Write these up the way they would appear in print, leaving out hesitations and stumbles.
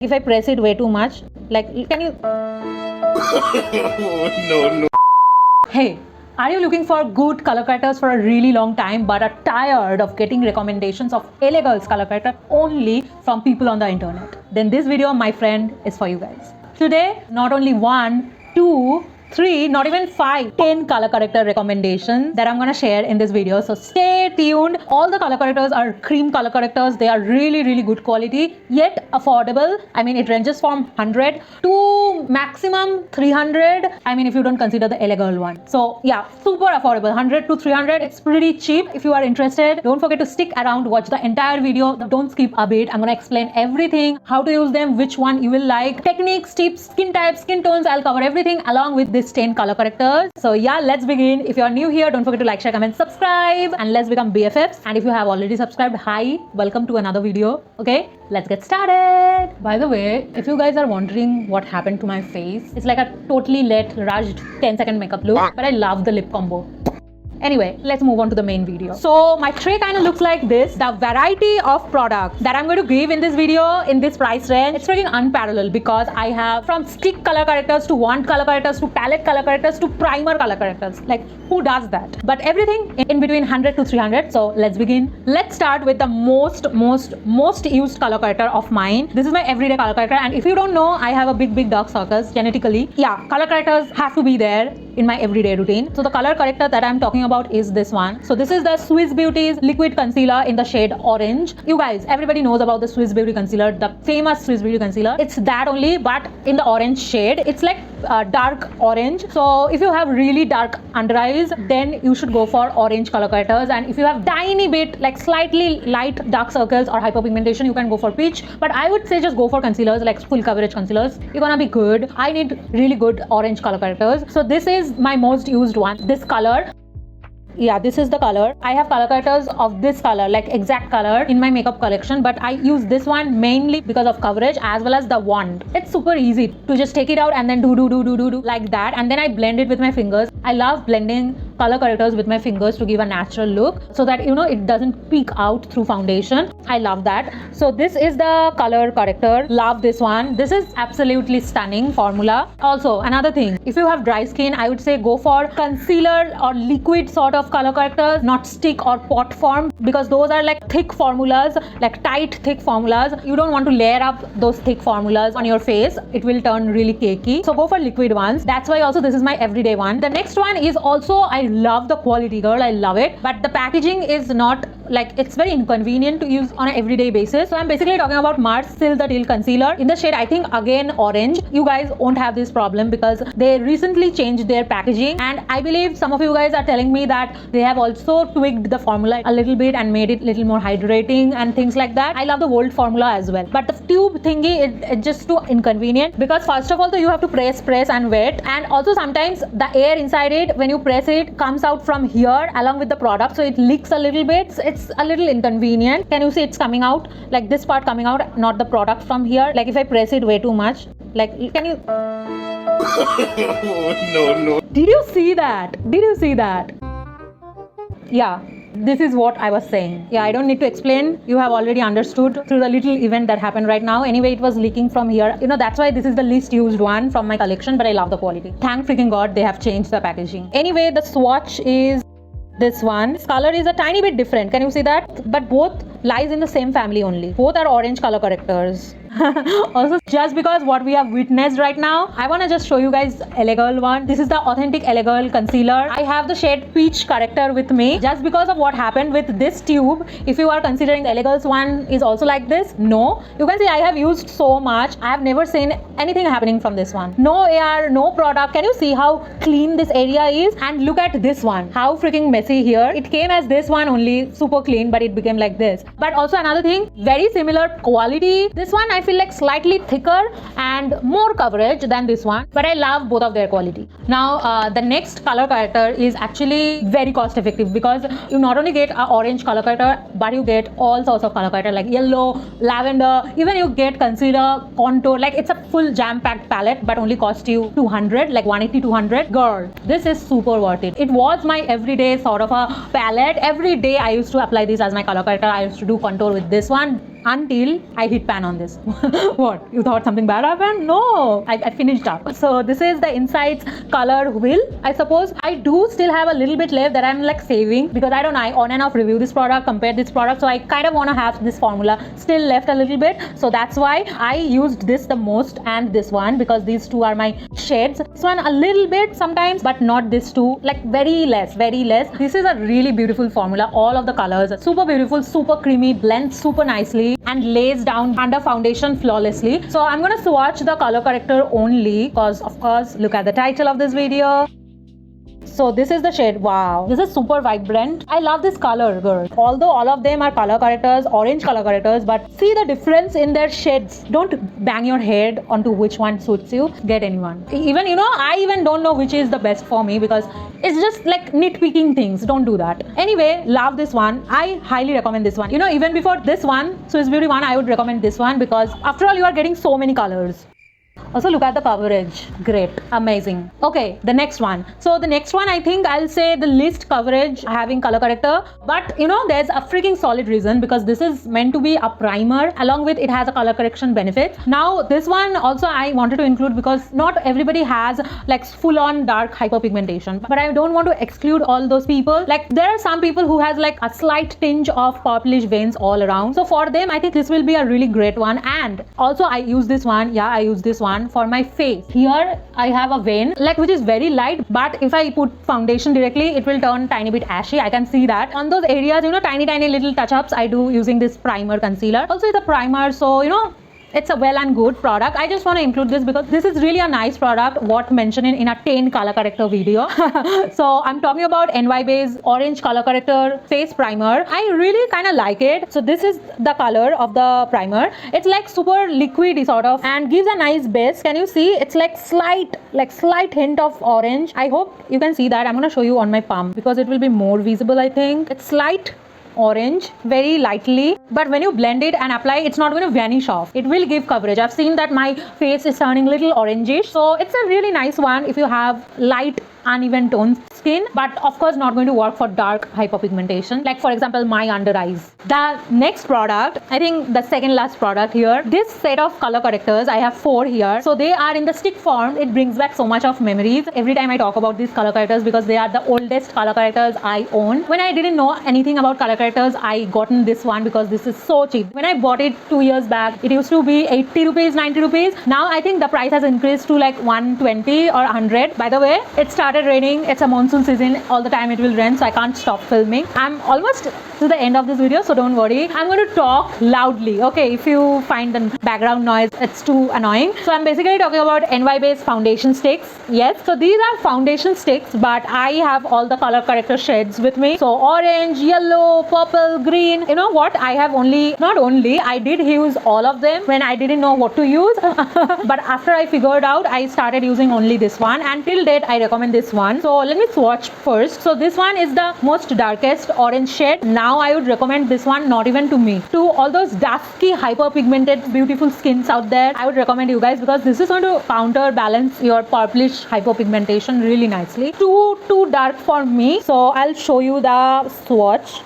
If I press it way too much, like, can you? No. Hey, are you looking for good color correctors for a really long time but are tired of getting recommendations of LA Girls color corrector only from people on the internet? Then this video, my friend, is for you guys. Today, not only 1, 2, 3, not even 5, 10 color corrector recommendations that I'm gonna share in this video. So stay tuned. All the color correctors are cream color correctors. They are really good quality, yet affordable. I mean, it ranges from 100 to maximum 300. I mean, if you don't consider the LA Girl one. So yeah, super affordable, 100 to 300. It's pretty cheap. If you are interested, don't forget to stick around, watch the entire video. Don't skip a bit. I'm gonna explain everything, how to use them, which one you will like, techniques, tips, skin types, skin tones. I'll cover everything along with this 10 color correctors. So yeah, let's begin. If you are new here, don't forget to like, share, comment, subscribe, and let's become BFFs. And if you have already subscribed, hi, welcome to another video. Okay, let's get started. By the way, if you guys are wondering what happened to my face, it's like a totally rushed 10-second makeup look, but I love the lip combo. Anyway, let's move on to the main video. So my tray kind of looks like this. The variety of products that I'm going to give in this video in this price range, it's freaking unparalleled because I have from stick color correctors to wand color correctors to palette color correctors to primer color correctors. Like, who does that? But everything in between 100 to 300. So let's begin. Let's start with the most used color corrector of mine. This is my everyday color corrector, and if you don't know, I have a big dark circles genetically. Yeah, color correctors have to be there in my everyday routine. So the color corrector that I'm talking about is this one. So this is the Swiss Beauty's liquid concealer in the shade orange. You guys, everybody knows about the Swiss Beauty concealer, the famous Swiss Beauty concealer. It's that only, but in the orange shade. It's like dark orange. So if you have really dark under eyes, then you should go for orange color correctors. And if you have tiny bit, like slightly light dark circles or hyperpigmentation, you can go for peach. But I would say just go for concealers, like full coverage concealers. You're gonna be good. I need really good orange color correctors. So this is my most used one, this color. Yeah, this is the color. I have color correctors of this color, like exact color in my makeup collection, but I use this one mainly because of coverage as well as the wand. It's super easy to just take it out and then do like that, and then I blend it with my fingers. I love blending color correctors with my fingers to give a natural look so that, you know, it doesn't peek out through foundation. I love that. So this is the color corrector. Love this one. This is absolutely stunning formula. Also, another thing, if you have dry skin, I would say go for concealer or liquid sort of color correctors, not stick or pot form, because those are like thick formulas, like tight thick formulas. You don't want to layer up those thick formulas on your face. It will turn really cakey. So go for liquid ones. That's why also this is my everyday one. The next one is also, I love the quality, girl. I love it. But the packaging is not, like, it's very inconvenient to use on an everyday basis. So I'm basically talking about Mars Still the Teal Concealer in the shade, I think, again, orange. You guys won't have this problem because they recently changed their packaging, and I believe some of you guys are telling me that they have also tweaked the formula a little bit and made it a little more hydrating and things like that. I love the old formula as well, but the tube thingy, it's just too inconvenient because first of all, you have to press and wet, and also sometimes the air inside it, when you press it, comes out from here along with the product, so it leaks a little bit. It's a little inconvenient. Can you see it's coming out, like this part coming out, not the product from here? Like if I press it way too much, like, can you? No. Did you see that? Yeah, this is what I was saying. Yeah, I don't need to explain. You have already understood through the little event that happened right now. Anyway, it was leaking from here. You know, that's why this is the least used one from my collection, but I love the quality. Thank freaking God they have changed the packaging. Anyway, the swatch is this one. This color is a tiny bit different. Can you see that? But both lies in the same family only. Both are orange color correctors. Also, just because what we have witnessed right now, I want to just show you guys LA Girl one. This is the authentic LA Girl concealer. I have the shade Peach Corrector with me just because of what happened with this tube. If you are considering LA Girl's one is also like this, no. You can see I have used so much. I have never seen anything happening from this one. No air, no product. Can you see how clean this area is? And look at this one. How freaking messy here. It came as this one only, super clean, but it became like this. But also another thing, very similar quality. This one I feel like slightly thicker and more coverage than this one, but I love both of their quality. Now the next color corrector is actually very cost effective because you not only get an orange color corrector, but you get all sorts of color corrector like yellow, lavender, even you get concealer, contour. Like it's a full jam-packed palette, but only cost you 200, like 180, 200. Girl, this is super worth it. It was my everyday sort of a palette. Every day I used to apply this as my color corrector. I used to do contour with this one. until I hit pan on this. What? You thought something bad happened? No, I finished up. So this is the Insights color wheel. I suppose I do still have a little bit left that I'm like saving, because I don't know, I on and off review this product, compare this product, so I kind of want to have this formula still left a little bit. So that's why I used this the most, and this one, because these two are my shades. This one a little bit sometimes, but not this two, like very less. This is a really beautiful formula. All of the colors are super beautiful, super creamy, blends super nicely and lays down under foundation flawlessly. So I'm gonna swatch the color corrector only, because of course look at the title of this video. So this is the shade. Wow, this is super vibrant. I love this color, girl. Although all of them are color correctors, orange color correctors, but see the difference in their shades. Don't bang your head onto which one suits you. Get anyone. Even, you know, I even don't know which is the best for me, because it's just like nitpicking things. Don't do that. Anyway, love this one. I highly recommend this one. You know, even before this one, Swiss Beauty one, I would recommend this one, because after all, you are getting so many colors. Also look at the coverage. Great, amazing. Okay, the next one. So the next one, I think I'll say the least coverage having color corrector, but you know, there's a freaking solid reason, because this is meant to be a primer, along with it has a color correction benefit. Now this one also I wanted to include, because not everybody has like full on dark hyperpigmentation, but I don't want to exclude all those people. Like there are some people who has like a slight tinge of purplish veins all around, so for them I think this will be a really great one. And also I use this one. I use this one for my face. Here I have a vein like which is very light, but if I put foundation directly, it will turn tiny bit ashy. I can see that on those areas, you know, tiny little touch-ups I do using this primer concealer. Also it's a primer, so you know, it's a well and good product. I just want to include this because this is really a nice product worth mentioning in a 10 color corrector video. So I'm talking about NYBay's orange color corrector face primer. I really kind of like it. So this is the color of the primer. It's like super liquidy sort of and gives a nice base. Can you see? It's like slight hint of orange. I hope you can see that. I'm going to show you on my palm because it will be more visible, I think. It's slight orange, very lightly, but when you blend it and apply, it's not going to vanish off. It will give coverage. I've seen that my face is turning little orangish, so it's a really nice one if you have light uneven tone skin, but of course not going to work for dark hyperpigmentation, like for example my under eyes. The next product, I think the second last product here, this set of color correctors, I have 4 here. So they are in the stick form. It brings back so much of memories every time I talk about these color correctors, because they are the oldest color correctors I own. When I didn't know anything about color correctors, I gotten this one because this is so cheap. When I bought it 2 years back, it used to be 80 rupees, 90 rupees. Now I think the price has increased to like 120 or 100. By the way, it started raining. It's a monsoon season. All the time it will rain, so I can't stop filming. I'm almost to the end of this video, so don't worry. I'm going to talk loudly. Okay, if you find the background noise, it's too annoying. So I'm basically talking about NYBay's foundation sticks. Yes, so these are foundation sticks, but I have all the color corrector shades with me. So orange, yellow, purple, green. You know what? I have I did use all of them when I didn't know what to use. But after I figured out, I started using only this one, and till date I recommend this one. So let me swatch first. So this one is the most darkest orange shade. Now I would recommend this one, not even to me, to all those dusky hyperpigmented beautiful skins out there. I would recommend you guys, because this is going to counterbalance your purplish hyperpigmentation really nicely. Too dark for me, so I'll show you the swatch.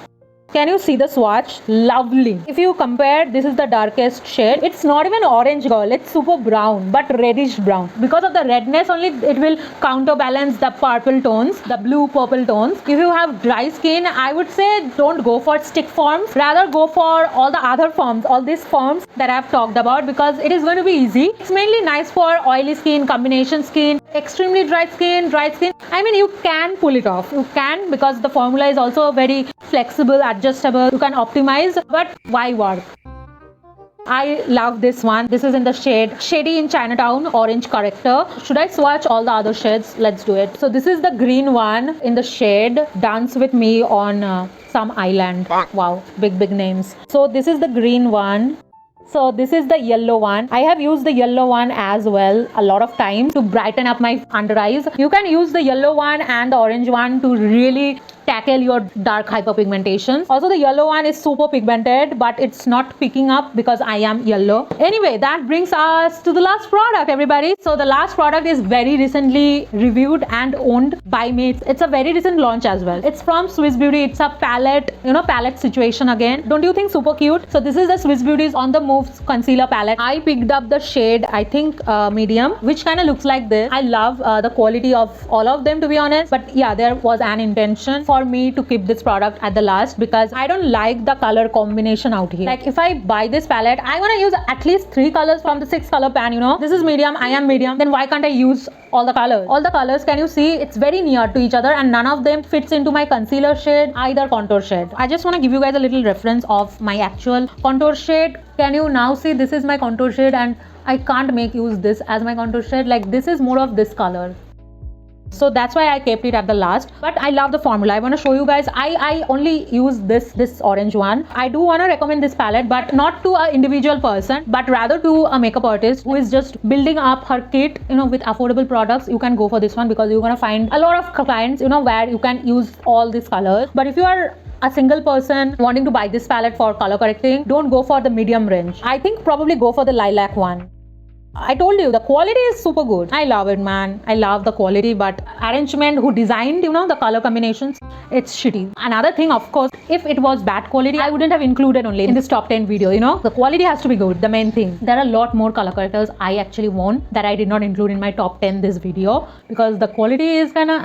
Can you see the swatch? Lovely. If you compare, this is the darkest shade. It's not even orange, girl. It's super brown, but reddish brown. Because of the redness only, it will counterbalance the purple tones, the blue purple tones. If you have dry skin, I would say don't go for stick forms. Rather go for all the other forms, all these forms that I've talked about, because it is going to be easy. It's mainly nice for oily skin, combination skin, extremely dry skin. I mean, you can pull it off. You can, because the formula is also very flexible, adjustable. You can optimize, but why work? I love this one. This is in the shade Shady in Chinatown Orange Corrector. Should I swatch all the other shades? Let's do it. So this is the green one in the shade Dance With Me on some island. Wow, big names. So this is the green one. So this is the yellow one. I have used the yellow one as well a lot of times to brighten up my under eyes. You can use the yellow one and the orange one to really tackle your dark hyperpigmentation. Also, the yellow one is super pigmented, but it's not picking up because I am yellow. Anyway, that brings us to the last product, everybody. So the last product is very recently reviewed and owned by me. It's a very recent launch as well. It's from Swiss Beauty. It's a palette, palette situation again. Don't you think super cute? So this is the Swiss Beauty's On The Move concealer palette. I picked up the shade, I think medium, which kind of looks like this. I love the quality of all of them, to be honest, but yeah, there was an intention for me to keep this product at the last because I don't like the color combination out here. Like if I buy this palette, I want to use at least 3 colors from the 6 color pan, this is medium, I am medium, then why can't I use all the colors? All the colors, can you see, it's very near to each other and none of them fits into my concealer shade, either contour shade. I just want to give you guys a little reference of my actual contour shade. Can you now see this is my contour shade and I can't use this as my contour shade. Like this is more of this color. So that's why I kept it at the last. But I love the formula. I want to show you guys. I only use this orange one. I do want to recommend this palette, but not to an individual person, but rather to a makeup artist who is just building up her kit, with affordable products. You can go for this one because you're gonna find a lot of clients, where you can use all these colors. But if you are a single person wanting to buy this palette for color correcting, don't go for the medium range. I think probably go for the lilac one. I told you the quality is super good. I love it, man. I love the quality, but arrangement who designed, the color combinations, it's shitty. Another thing, of course, if it was bad quality, I wouldn't have included only in this top 10 video, The quality has to be good, the main thing. There are a lot more color correctors I actually want that I did not include in my top 10 this video because the quality is kinda,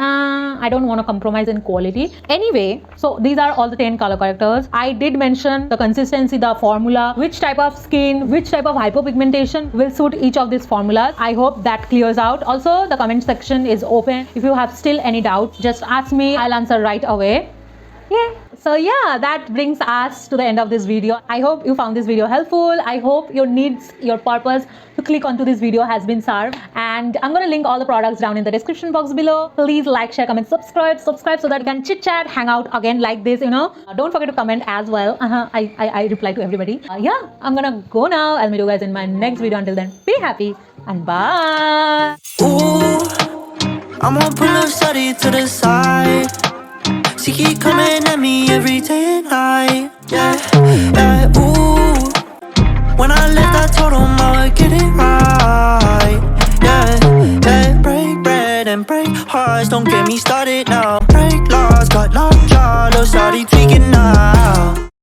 I don't want to compromise in quality. Anyway, so these are all the 10 color correctors. I did mention the consistency, the formula, which type of skin, which type of hyperpigmentation will suit each of these formulas. I hope that clears out. Also, the comment section is open. If you have still any doubt, just ask me. I'll answer right away. Yeah. So yeah, that brings us to the end of this video. I hope you found this video helpful. I hope your needs, your purpose to click onto this video has been served. And I'm going to link all the products down in the description box below. Please like, share, comment, subscribe so that you can chit chat, hang out again like this, Don't forget to comment as well. I reply to everybody. Yeah, I'm going to go now. I'll meet you guys in my next video. Until then, be happy and bye. Ooh, I'm gonna pull up study to the side. She keep coming at me every day and night. Yeah, ooh. When I left, I told him I would get it right. Yeah, break bread and break hearts. Don't get me started now. Break laws, got lockjaw, little shawty